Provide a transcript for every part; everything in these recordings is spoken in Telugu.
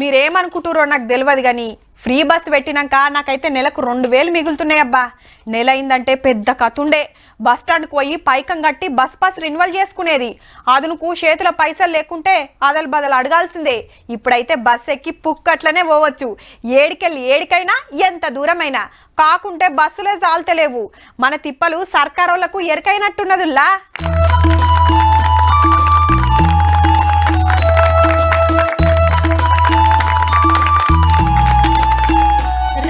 మీరేమనుకుంటురో నాకు తెలియదు కానీ ఫ్రీ బస్ పెట్టినాక నాకైతే నెలకు 2000 మిగులుతున్నాయి అబ్బా. నెల అయిందంటే పెద్ద కతుండే. బస్ స్టాండ్కి పోయి పైకం కట్టి బస్ పాస్ రెన్యువల్ చేసుకునేది. అదునుకు చేతుల పైసలు లేకుంటే అదలు బదలు అడగాల్సిందే. ఇప్పుడైతే బస్ ఎక్కి పుక్కట్లనే పోవచ్చు. ఏడికెళ్ళి ఏడికైనా ఎంత దూరమైనా. కాకుంటే బస్సులే చాలుతలేవు. మన తిప్పలు సర్కారోళ్లకు ఎరకైనట్టున్నదుల్లా.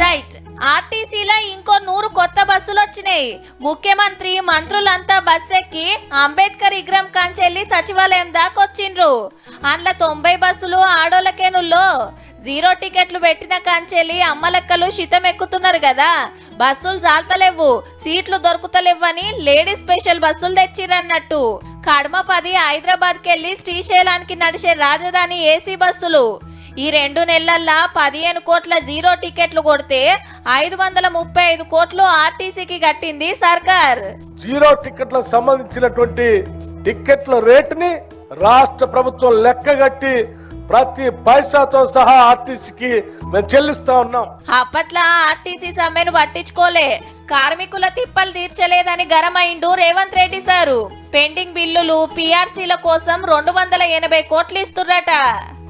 రైట్, ఆర్టీసీలో ఇంకో 100 కొత్త బస్సులు వచ్చినాయి. ముఖ్యమంత్రి మంత్రులంతా బస్ ఎక్కి అంబేద్కర్ విగ్రహం కాంచెల్లి సచివాలయం దాకా వచ్చిండ్రు. అందులో 90 బస్సులు ఆడోళ్ళకేనుల్లో. 0 టికెట్లు పెట్టిన కాంచెల్లి అమ్మలెక్కలు శితం ఎక్కుతున్నారు కదా. బస్సులు జాల్తలేవు, సీట్లు దొరుకుతలేవని లేడీస్ స్పెషల్ బస్సులు తెచ్చిరన్నట్టు. కడమ 10 హైదరాబాద్కి వెళ్ళి శ్రీశైలానికి నడిచే రాజధాని ఏసీ బస్సులు. ఈ 2 నెలల్లో 15 కోట్ల 0 టికెట్లు కొడితే 535 కోట్లు ఆర్టీసీకి కట్టింది సర్కార్. 0 టికెట్లకు సంబంధించినటువంటి టికెట్ల రేటుని రాష్ట్ర ప్రభుత్వం లెక్కగట్టి ప్రతి పైసాతో సహా ఆర్టీసీకి మేము చెల్లిస్తా ఉన్నాం. అప్పట్లో ఆర్టీసీ సమ్మెను పట్టించుకోలే. కార్మికుల తిప్పలు తీర్చలేదని గరమైండు రేవంత్ రెడ్డి సారు. పెండింగ్ బిల్లులు పిఆర్సీల కోసం 280 కోట్లు ఇస్తుర్రట.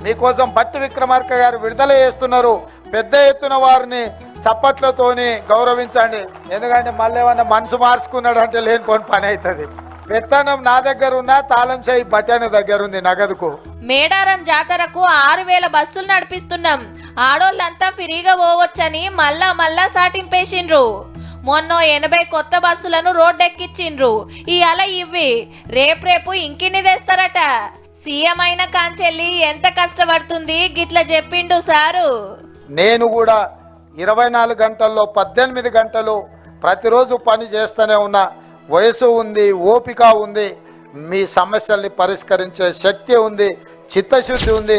మీకోసం భట్టి విక్రమార్క గారు విడుదల చేస్తున్నారు. పెద్ద ఎత్తున వారిని చప్పట్లతోని గౌరవించండి. ఎందుకంటే మళ్ళీ ఏమన్నా మనసు మార్చుకున్నాడు అంటే లేనిపోని పని అవుతుంది. పెత్తనం నా దగ్గర ఉన్న తాళం చేయి బట్టాన దగ్గర ఉంది నగదుకు. మేడారం జాతరకు 6000 బస్సులు నడిపిస్తున్నాం. ఆడోళ్ళంతా ఫ్రీగా పోవచ్చని మళ్ళా సాటింపేసిండ్రు. మొన్న 80 కొత్త బస్సులను రోడ్డెక్కిచ్చిండ్రు. ఇవాళ ఇవి రేపు ఇంకిన్ని తెస్తారట. సీఎం అయిన కాంచెల్లి ఎంత కష్టపడుతుంది గిట్ల చెప్పిండు సారు. నేను కూడా 24 గంటల్లో 18 గంటలు ప్రతిరోజు పని చేస్తూనే ఉన్నా. వయసు ఉంది, ఓపిక ఉంది, మీ సమస్యల్ని పరిష్కరించే శక్తి ఉంది, చిత్తశుద్ధి ఉంది.